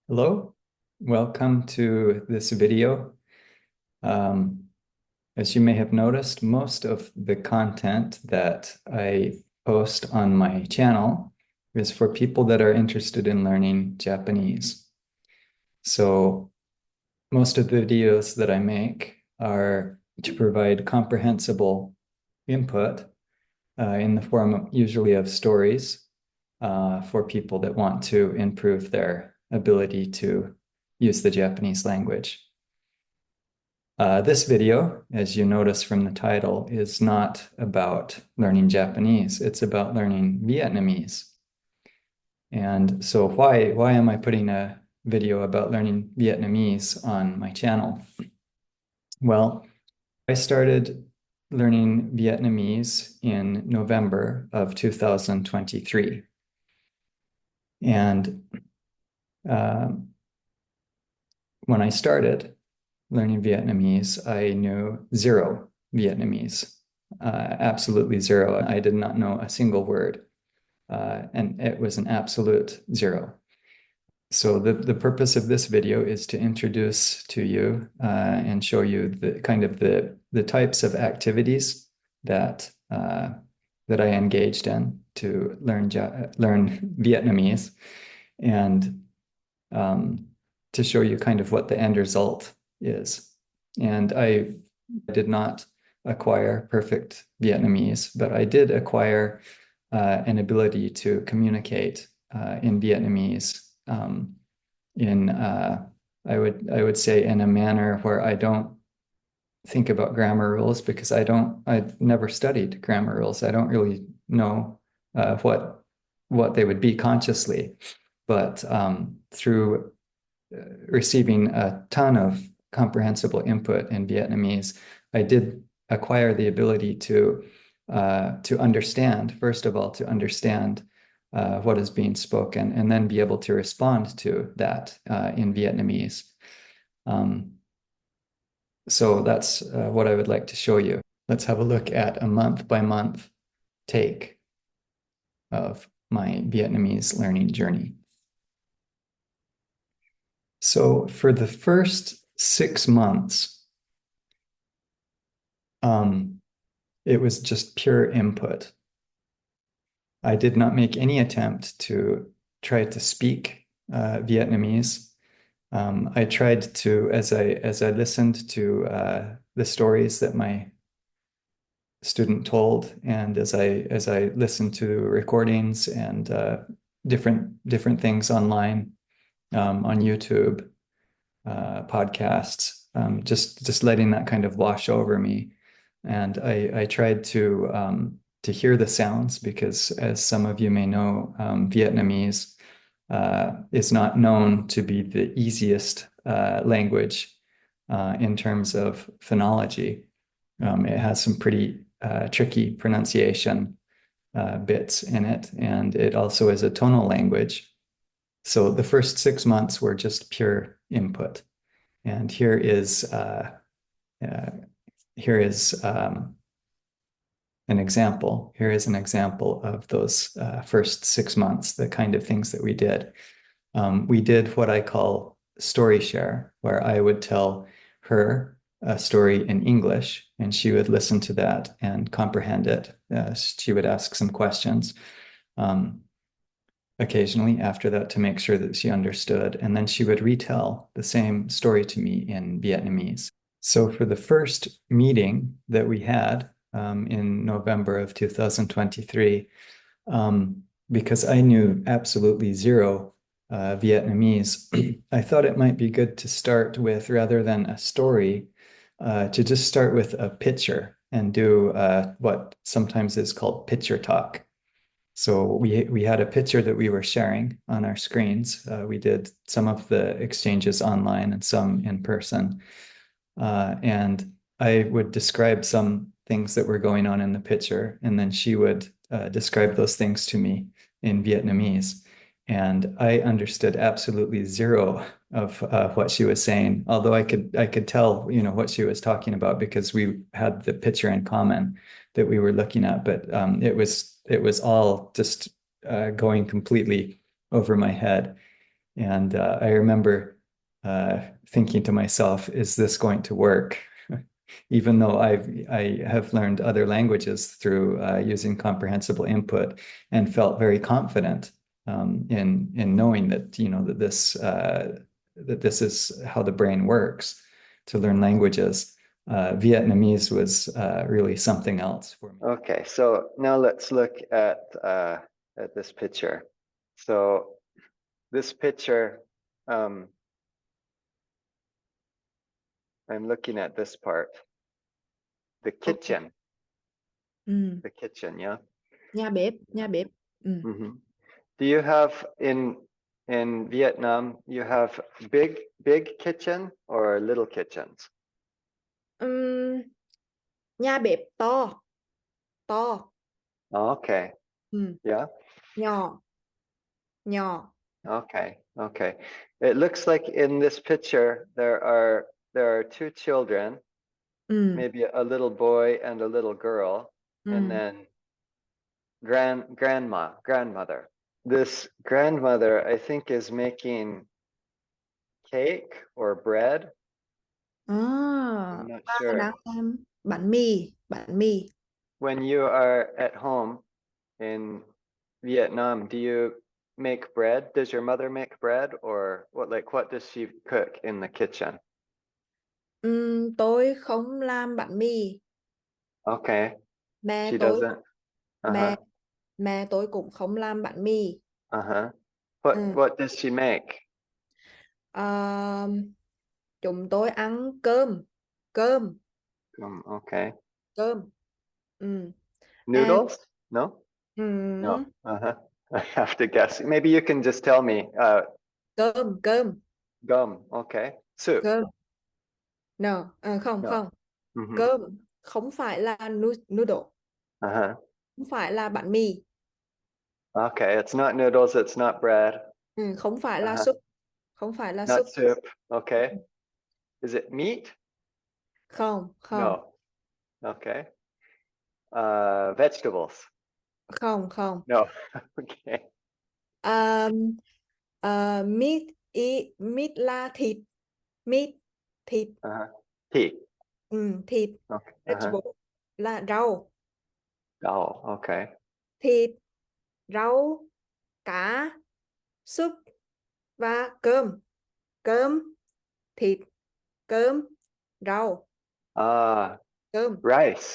Hello, welcome to this video. Um, as you may have noticed, most of the content that I post on my channel is for people that are interested in learning Japanese. So most of the videos that I make are to provide comprehensible input in the form usually of stories for people that want to improve their ability to use the Japanese language. This video, as you notice from the title, is not about learning Japanese. It's about learning Vietnamese. And so why am I putting a video about learning Vietnamese on my channel? Well, I started learning Vietnamese in November of 2023. And uh, when I started learning Vietnamese, I knew zero Vietnamese, absolutely zero. I did not know a single word, and it was an absolute zero. So the purpose of this video is to introduce to you and show you the kind of the types of activities that that I engaged in to learn Vietnamese, and to show you kind of what the end result is. And I did not acquire perfect Vietnamese, but I did acquire an ability to communicate in Vietnamese in I would say in a manner where I don't think about grammar rules, because I've never studied grammar rules. I don't really know what they would be consciously, but through receiving a ton of comprehensible input in Vietnamese, I did acquire the ability to understand, first of all, to understand what is being spoken, and then be able to respond to that in Vietnamese. So that's what I would like to show you. Let's have a look at a month-by-month take of my Vietnamese learning journey. So for the first 6 months, it was just pure input. I did not make any attempt to try to speak Vietnamese. I tried to, as I listened to the stories that my student told, and as I listened to recordings and different things online, on YouTube, podcasts, just letting that kind of wash over me. And I tried to hear the sounds, because, as some of you may know, Vietnamese is not known to be the easiest language in terms of phonology. It has some pretty tricky pronunciation bits in it, and it also is a tonal language. So the first 6 months were just pure input. And here is an example. Here is an example of those first 6 months, the kind of things that we did. We did what I call story share, where I would tell her a story in English, and she would listen to that and comprehend it. She would ask some questions occasionally after that to make sure that she understood, and then she would retell the same story to me in Vietnamese. So for the first meeting that we had in November of 2023, because I knew absolutely zero Vietnamese, I thought it might be good to start with, rather than a story, to just start with a picture and do what sometimes is called picture talk. So we had a picture that we were sharing on our screens. We did some of the exchanges online and some in person. And I would describe some things that were going on in the picture, and then she would describe those things to me in Vietnamese. And I understood absolutely zero of what she was saying, although I could tell, what she was talking about, because we had the picture in common that we were looking at. But it was all just going completely over my head. And I remember thinking to myself, is this going to work? Even though I have learned other languages through using comprehensible input and felt very confident in knowing that that this is how the brain works to learn languages. Vietnamese was really something else for me. Okay, so now let's look at this picture. So this picture, I'm looking at this part, the Ok. kitchen, Ừ. the kitchen, yeah. Nhà bếp, nhà bếp. Ừ. Mm-hmm. Do you have in Vietnam, you have big kitchen or little kitchens? Nhà bếp to, to. Oh, okay, Ừ. yeah, Nhỏ, nhỏ. okay, okay. It looks like in this picture there are two children, Ừ. maybe a little boy and a little girl, and Ừ. then grandmother. This grandmother, I think, is making cake or bread. À, I'm not ba sure. đang làm bánh mì, bánh mì. When you are at home in Vietnam, do you make bread? Does your mother make bread, or what does she cook in the kitchen? Tôi không làm bánh mì. Okay, Mẹ she tôi, doesn't. mẹ Uh-huh. mẹ tôi cũng không làm bánh mì. Uh-huh. What Ừ. what does she make? À, chúng tôi ăn cơm, cơm, Okay. cơm. Ừ. And Noodles? No? No. ừ, Uh-huh. I have to guess. Maybe you can just tell me. cơm, cơm, Gum. Okay. Soup. cơm. No, không, No. không. Mm-hmm. Cơm không phải là noodle, Uh-huh. không phải là bánh mì. Okay. It's not noodles. It's not bread. Ừ, không phải là Uh-huh. súp, không phải là Not súp. soup. Okay. Is it meat? Không, không, No. Okay. Vegetables. không, không. No. Okay. Um, meat, meat là thịt, meat, thịt, Uh-huh. Tea. thịt. Okay. Uh-huh. Vegetable là rau, Oh, okay. thịt, rau, cá, súp và cơm, cơm, thịt, cơm, rau, cơm. Rice.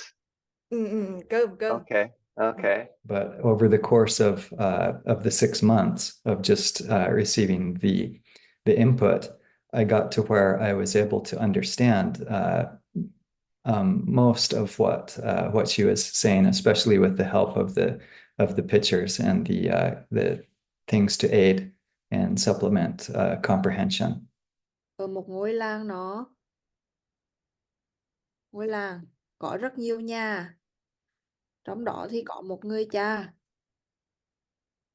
Cơm, cơm. Okay. Okay. But over the course of the 6 months of just receiving the input, I got to where I was able to understand most of what she was saying, especially with the help of the pictures and the things to aid and supplement comprehension. Ở một ngôi làng ngôi làng có rất nhiều nhà, trong đó thì có một người cha.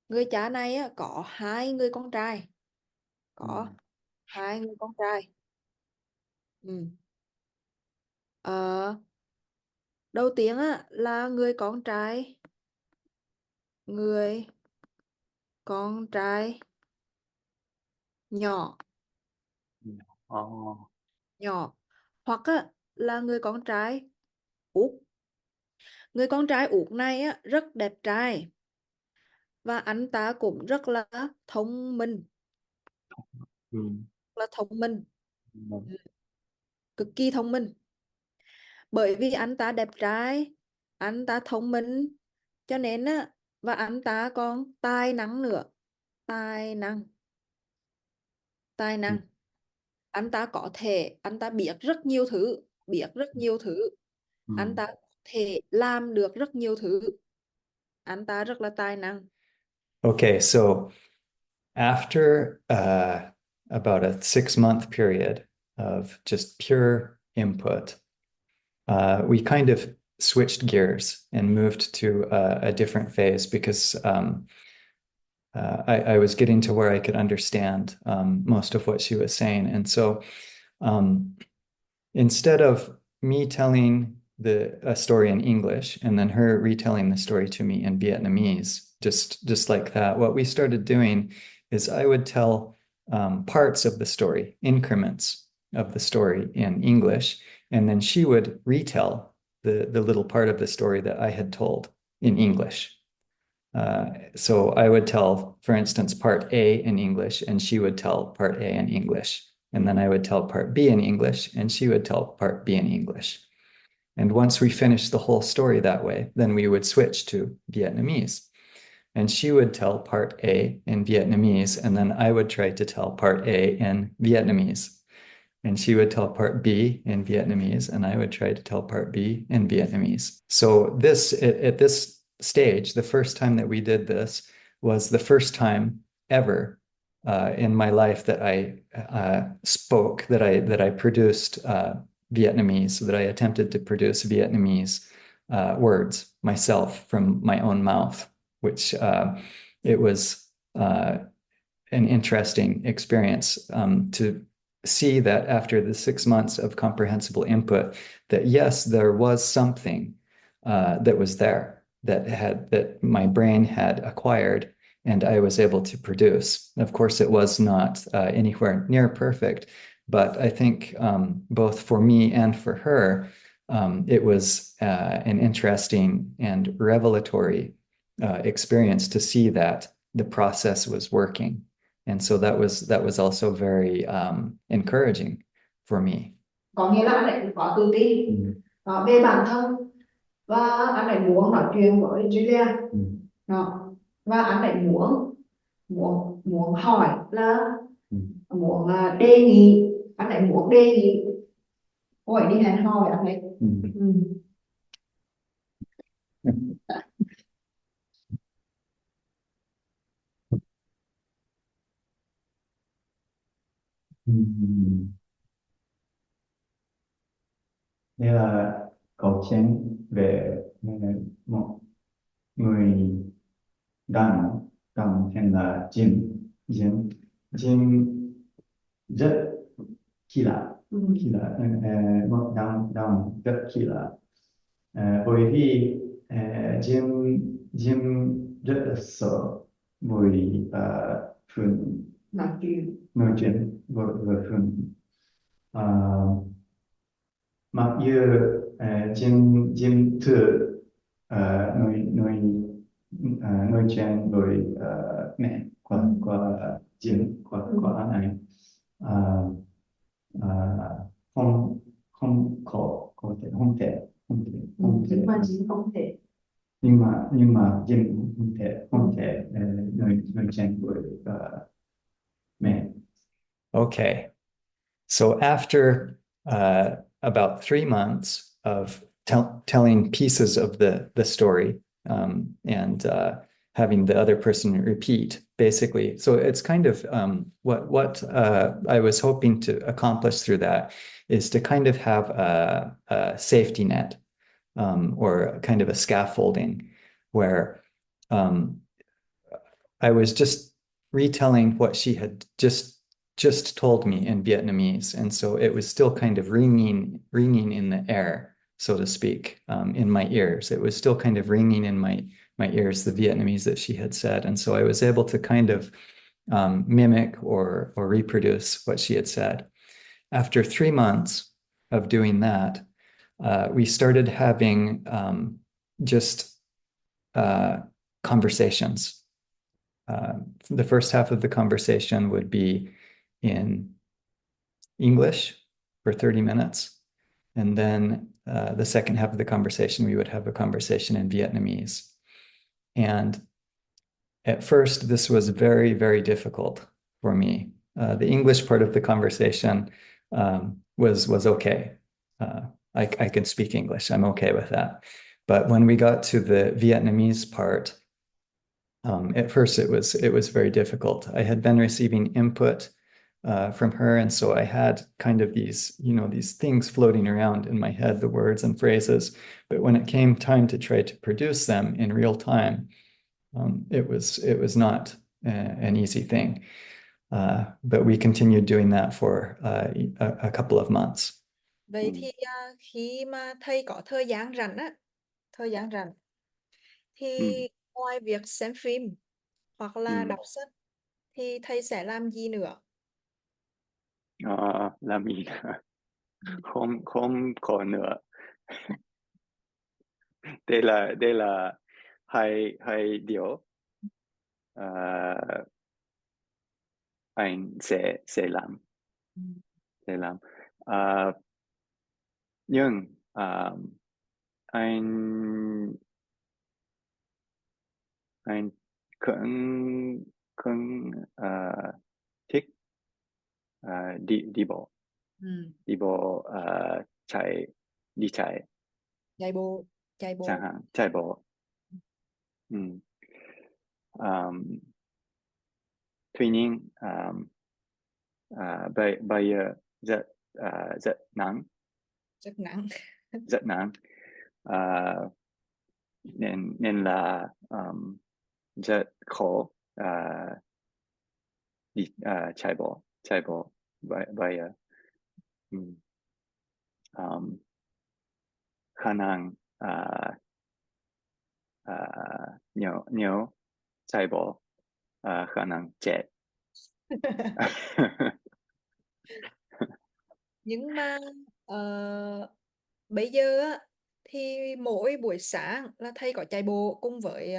Người cha này á, có hai người con trai, có hai người con trai. Ừ. Ờ, đầu tiên á, là người con trai nhỏ, Oh. nhỏ, hoặc á, là người con trai út. Người con trai út này á, rất đẹp trai và anh ta cũng rất là thông minh, là thông minh, cực kỳ thông minh. Bởi vì anh ta đẹp trai, anh ta thông minh, cho nên á, và anh ta còn tài năng nữa, tài năng, tài năng. Anh ta có thể, anh ta biết rất nhiều thứ, biết rất nhiều thứ. Anh ta có thể làm được rất nhiều thứ. Anh ta rất là tài năng. Okay, so after about a 6 month period of just pure input, we kind of switched gears and moved to a different phase because I was getting to where I could understand most of what she was saying. And so instead of me telling a story in English and then her retelling the story to me in Vietnamese, just like that, what we started doing is I would tell parts of the story, increments of the story in English, and then she would retell the little part of the story that I had told in English. So I would tell, for instance, part A in English, and she would tell part A in English. And then I would tell part B in English, and she would tell part B in English. And once we finished the whole story that way, then we would switch to Vietnamese. And she would tell part A in Vietnamese, and then I would try to tell part A in Vietnamese. And she would tell part B in Vietnamese, and I would try to tell part B in Vietnamese. So this, at this stage, the first time that we did this was the first time ever in my life that I spoke, that I produced Vietnamese, that I attempted to produce Vietnamese words myself from my own mouth, which it was an interesting experience to see that after the 6 months of comprehensible input, that yes, there was something that was there that my brain had acquired and I was able to produce. Of course, it was not anywhere near perfect, but I think both for me and for her, it was an interesting and revelatory experience to see that the process was working. And so that was also very encouraging for me. Có nghĩa là anh ấy cũng có tự tin về bản thân và anh ấy muốn nói chuyện với Julia. Đó. Và anh ấy muốn muốn muốn hỏi là muốn đề nghị, anh ấy muốn đề nghị cô ấy đi hẹn hò với anh ấy. Đây là câu chuyện về một người đàn ông tên là Jim. Jim rất kỳ lạ, một đàn ông rất kỳ lạ. Bởi vì Jim rất là sợ với phụ nữ, nói chuyện với phụ nữ. Mặc dù Jim thử nói chuyện với mẹ của Jim, của anh ấy, không thể, nhưng mà Jim không thể nói chuyện với mẹ. Okay. So after about 3 months of telling pieces of the story and having the other person repeat, basically. So it's kind of what I was hoping to accomplish through that is to kind of have a safety net or kind of a scaffolding where I was just retelling what she had just told me in Vietnamese. And so it was still kind of ringing in the air, so to speak, in my ears. It was still kind of ringing in my ears, the Vietnamese that she had said. And so I was able to kind of mimic or reproduce what she had said. After 3 months of doing that, we started having just conversations. The first half of the conversation would be in English for 30 minutes. And then the second half of the conversation, we would have a conversation in Vietnamese. And at first, this was very, very difficult for me. The English part of the conversation was okay. I can speak English. I'm okay with that. But when we got to the Vietnamese part, at first it was very difficult. I had been receiving input from her, and so I had kind of these things floating around in my head, the words and phrases. But when it came time to try to produce them in real time, it was not an easy thing. But we continued doing that for a couple of months. Vậy thì khi mà thầy có thời gian rảnh thì ngoài việc xem phim hoặc là đọc sách thì thầy sẽ làm gì nữa? Làm gì nữa? Không có nữa. Đây là hai điều anh sẽ làm. Ờ, nhưng anh anh cũng cũng thích đi bộ đi bộ chạy đi chạy chạy bộ chẳng hạn chạy bộ. Um, tuy nhiên bây giờ rất nắng rất nặng. rất nắng. Uh, nên là rất khó đi chạy bộ bây giờ. Um, khả năng nếu chạy bộ khả năng chết. Nhưng mà bây giờ á, thì mỗi buổi sáng là thầy có chạy bộ cùng với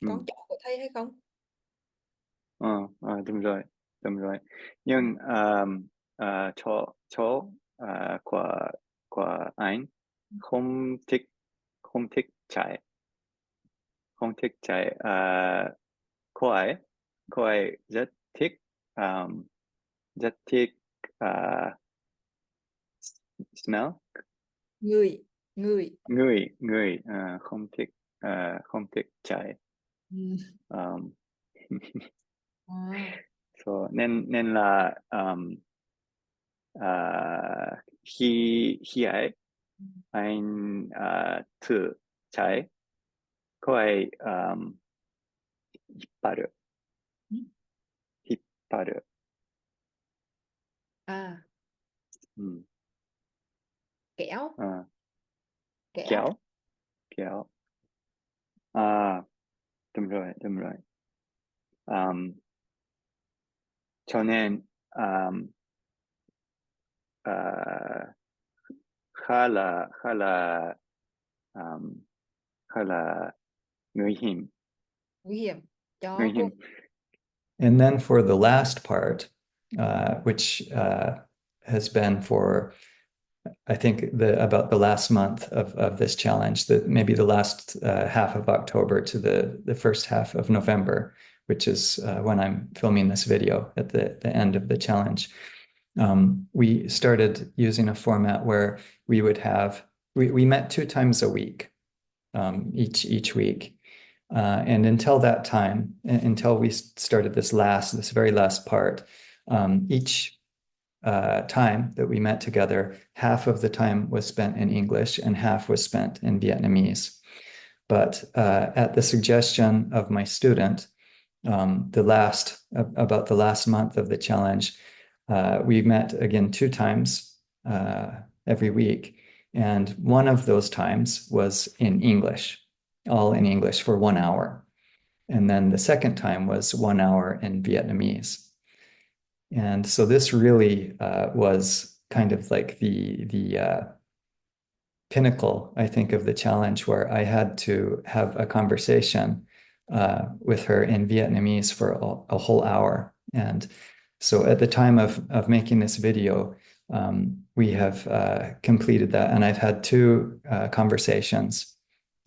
con chó của thầy hay không? Đúng rồi, đúng rồi. Nhưng chỗ của anh không thích không thích chạy không thích chạy. Cô ấy cô ấy rất thích uh, smell người người không thích chạy. um, À. so nên là khi ấy anh thử chạy. Cô ấy hít hít À, um, kéo kéo kéo kéo. À, đúng rồi đúng rồi. Cho nên uh, khá là um, khá là nguy hiểm nguy hiểm nguy cho cô. hiểm. And then for the last part, which has been for, I think, about the last month of this challenge, that maybe the last half of October to the first half of November, which is when I'm filming this video at the end of the challenge. We started using a format where we would have, we met 2 times a week, each week. And until that time, until we started this very last part, each time that we met together, half of the time was spent in English and half was spent in Vietnamese. But at the suggestion of my student, about the last month of the challenge, we met again 2 times every week. And one of those times was in English, all in English for 1 hour. And then the second time was 1 hour in Vietnamese. And so this really was kind of like the pinnacle, I think, of the challenge, where I had to have a conversation with her in Vietnamese for a whole hour. And so at the time of making this video, we have completed that. And I've had 2 conversations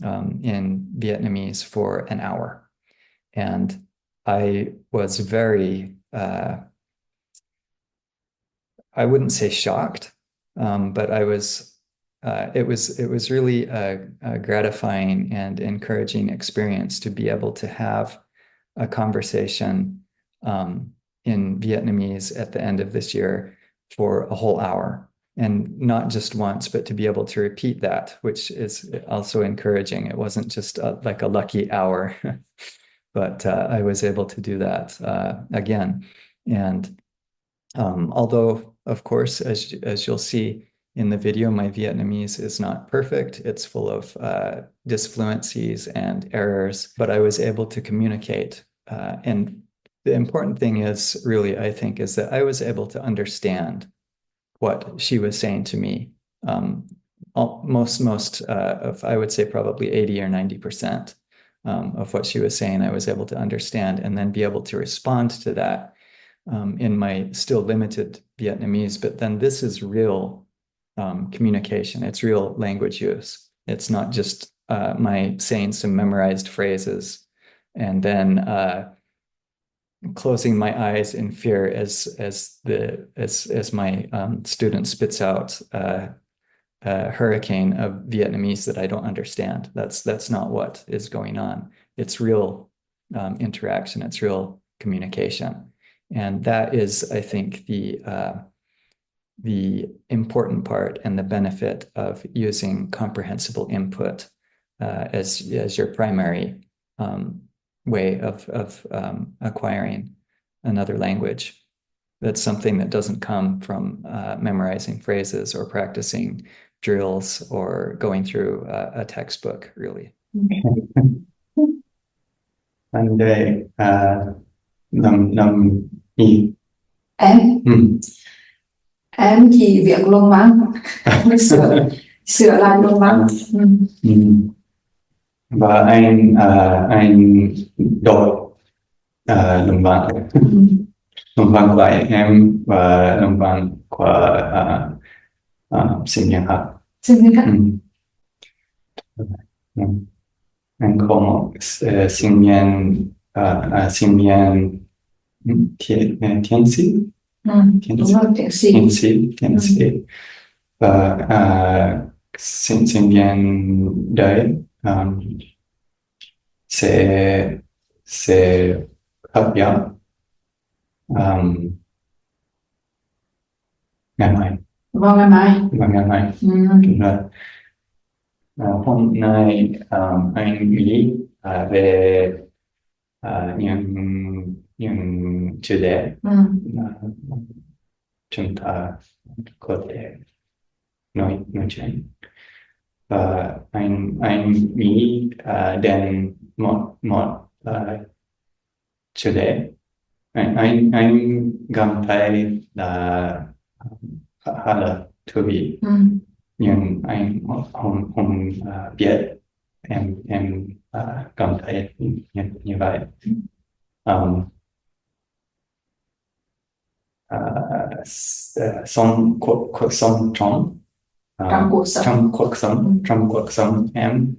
in Vietnamese for an hour. And I was very, I wouldn't say shocked, but it was really a gratifying and encouraging experience to be able to have a conversation in Vietnamese at the end of this year for a whole hour. And not just once, but to be able to repeat that, which is also encouraging. It wasn't just like a lucky hour, but I was able to do that again. And although, of course, as you'll see in the video, my Vietnamese is not perfect. It's full of disfluencies and errors, but I was able to communicate. And the important thing is really, I think, is that I was able to understand what she was saying to me. Most of, I would say probably 80 or 90% of what she was saying, I was able to understand and then be able to respond to that in my still limited Vietnamese. But then this is real communication. It's real language use. It's not just my saying some memorized phrases and then closing my eyes in fear as my student spits out a hurricane of Vietnamese that I don't understand. That's not what is going on. It's real interaction. It's real communication, and that is, I think, the important part and the benefit of using comprehensible input as your primary way of acquiring another language. That's something that doesn't come from memorizing phrases or practicing drills or going through a textbook, really. Anh đây năm y. Em Ừ. em chỉ việc luận văn sửa lại luận văn. Ừ. Và anh đọc luận văn luận văn của em và luận văn của sinh viên khác. Xin lỗi các Ừ. Anh có một sinh viên tiến sĩ đúng rồi, tiến sĩ. tiến sĩ và sinh viên đấy sẽ phát biểu ngày mai. Vào ngày mai. Đúng rồi. Hôm nay anh nghĩ về những chủ đề chúng ta có thể nói chuyện. Và anh nghĩ đến một chủ đề. Anh cảm thấy là khá là thú vị. Nhưng anh không biết em cảm thấy như vậy. Cuộc sống trong cuộc sống em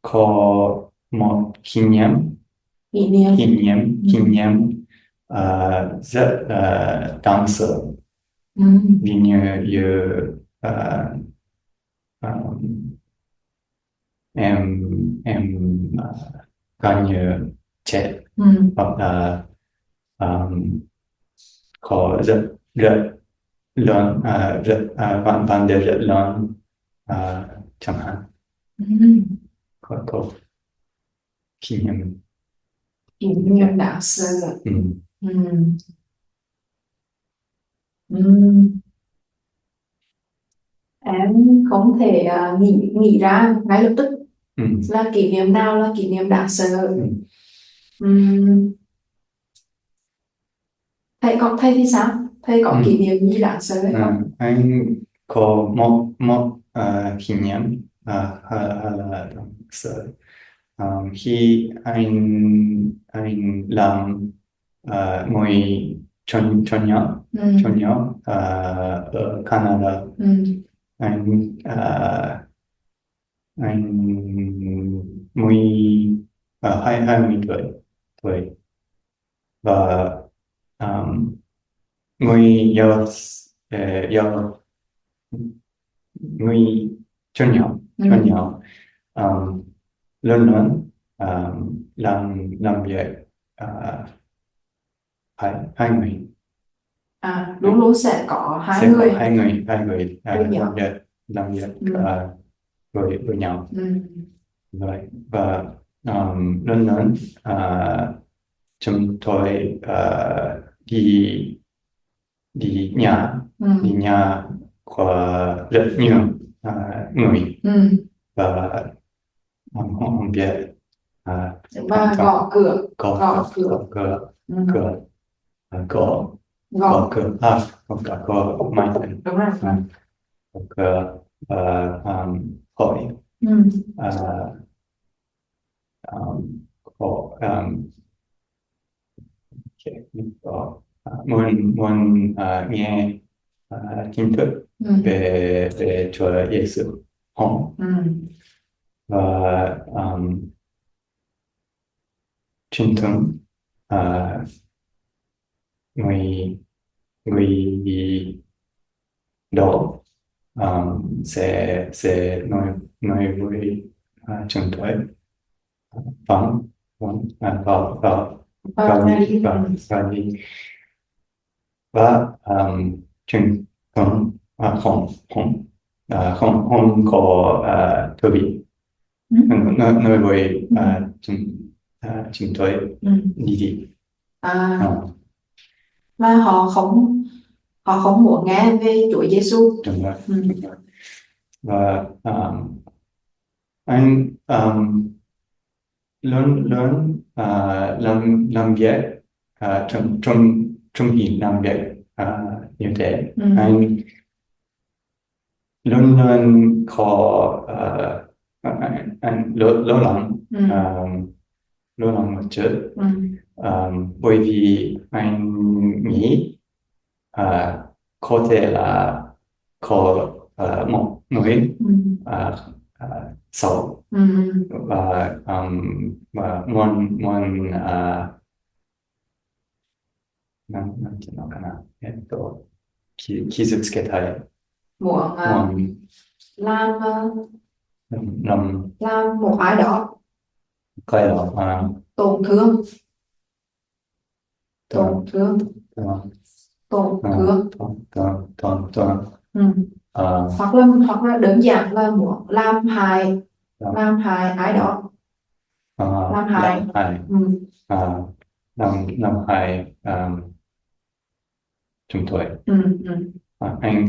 có một kỷ niệm rất đáng sợ. Vì như em gần như chết hoặc là có rất lớn vấn đề rất lớn chẳng hạn. Có kỷ niệm đáng sợ. Em không thể nghĩ ra ngay lập tức là kỷ niệm nào là kỷ niệm đáng sợ. Thầy thì sao? Thầy có kỷ niệm gì đáng sợ hay không? Anh có một kỷ niệm là đáng sợ. Khi anh làm ngồi cho nhỏ ở Canada. Anh 20 tuổi và người yêu người cho nhỏ lớn làm việc hai người. Luôn luôn sẽ có hai người làm việc với nhau. Rồi và lớn chúng tôi đi nhà của rất nhiều người và không biết Và gõ cửa. Gõ cửa. Ừ. Cửa. Gõ Gõ. cửa. Không cả gõ máy tính. Đúng rồi. Gõ cửa. Hỏi. Ừ. Có muốn nghe kiến thức Ừ. về Chúa Giêsu không? Ừ. Và truyền thống người người đó sẽ nói với chúng tôi vâng vâng vào đi và truyền thống không không không có thư viện nói với chúng tôi đi Và họ không muốn nghe về Chúa Giêsu. đúng rồi. Và anh lớn lớn làm việc trong trong hiện làm việc như thế anh luôn luôn có anh lo lắng lo lắng một chút bởi vì anh nghĩ có thể là có một người xấu và muốnなんていうのかな、傷つけたい。Muốn làm làm một ai đó cái đó tổn thương. Tổn thương. Hoặc là đơn giản là muốn làm hại ai đó. Làm hại. làm hại chúng tôi. Anh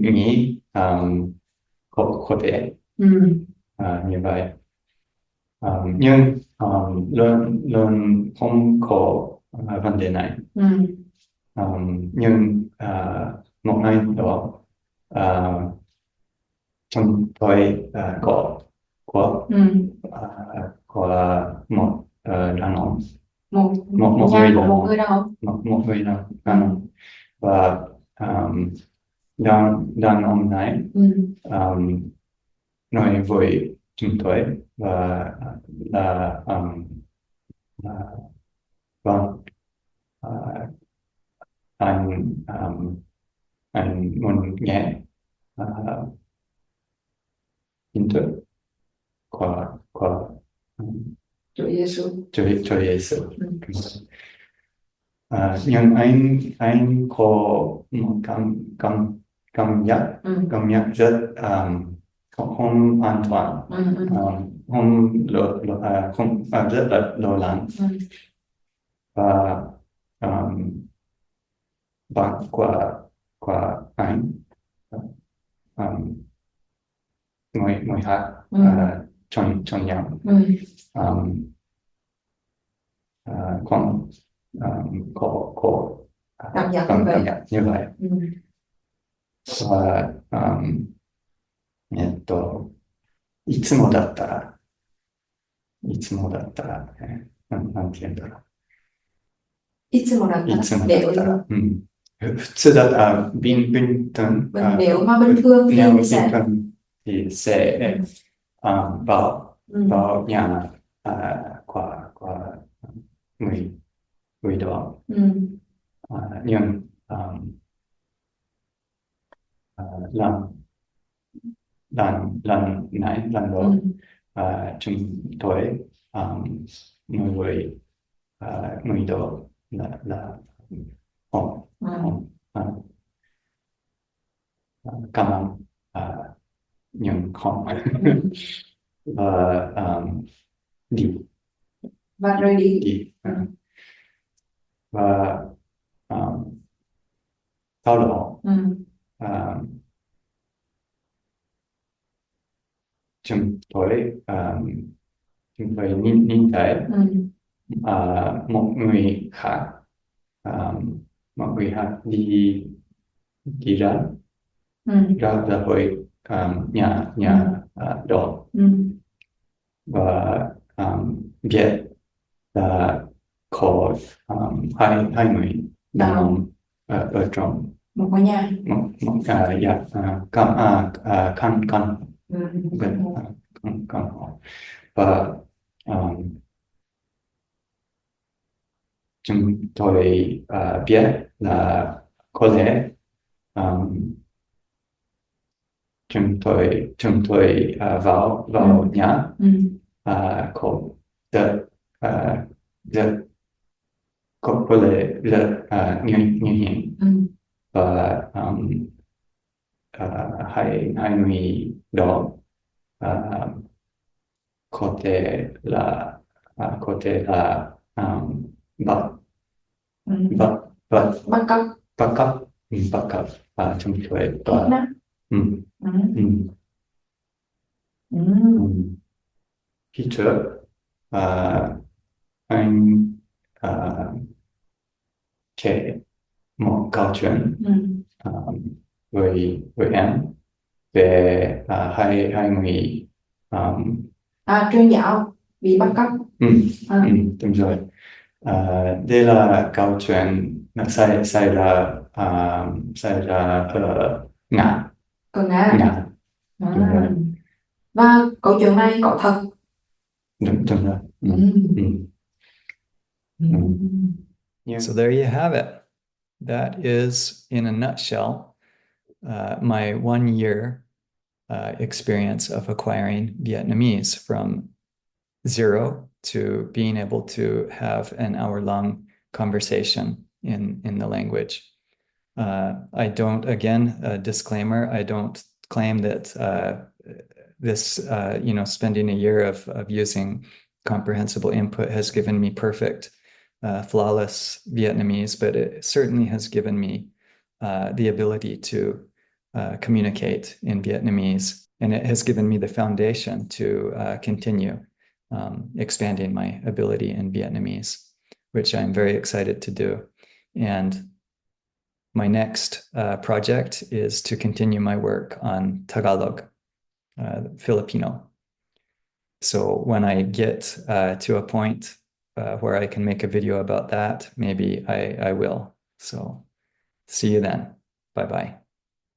nghĩ có thể như vậy. Nhưng luôn luôn không có vấn đề này. Nhưng một ngày đó chúng tôi có một đàn ông Một người đàn ông. một người đàn ông và đàn ông này nói với chúng tôi và là vâng anh anh muốn nghe kiến thức của Chúa Giêsu. Chúa Giêsu. Nhưng anh có một cảm giác rất không an toàn, không rất là lo lắng và bạn của anh người hát trong nhà không có Cảm giác như vậy và いつもだったら、なんて言うんだろう。いつもだったら、普通だったら、bình thường, nếu mà bình thường thì sẽ vào nhà của người đó. Nhưng lần đó chúng tôi người đó là không cảm ơn nhưng không và đi và rời đi. Và sau đó chúng tôi chúng tôi nhìn thấy Ừ. một người khác đi đi ra Ừ. ra ra khỏi nhà đó Ừ. và biết là có hai người đàn ông ở trong Một ngôi nhà. một căn Ừ. gần căn hộ và chúng tôi biết là có lẽ chúng tôi vào nhà Ừ. có rất rất có lẽ rất nguy hiểm Ừ. và hai người đó có thể là bắt Ừ. bắt bắt Bắt cóc. bắt cóc chúng tôi Kidnap. và ừ, Ừ. ừ, Ừ. ừ. Khi trước anh kể một câu chuyện Ừ. với em về hai người Truyền giáo bị bắt cóc. ừ, À. đúng rồi. Đây là câu chuyện nó xảy ra ở Nga. Ở Nga. Nga, đúng rồi. Và câu chuyện này có thật. Đúng rồi. Ừ. Ừ. Ừ. Yeah. So there you have it. That is, in a nutshell, my 1 year experience of acquiring Vietnamese from zero to being able to have an hour-long conversation in the language. I don't, again, a disclaimer, I don't claim that this, spending a year of using comprehensible input has given me perfect, flawless Vietnamese, but it certainly has given me the ability to communicate in Vietnamese, and it has given me the foundation to continue expanding my ability in Vietnamese, which I'm very excited to do. And my next project is to continue my work on Tagalog, Filipino. So when I get to a point where I can make a video about that, maybe I will. So see you then. Bye-bye.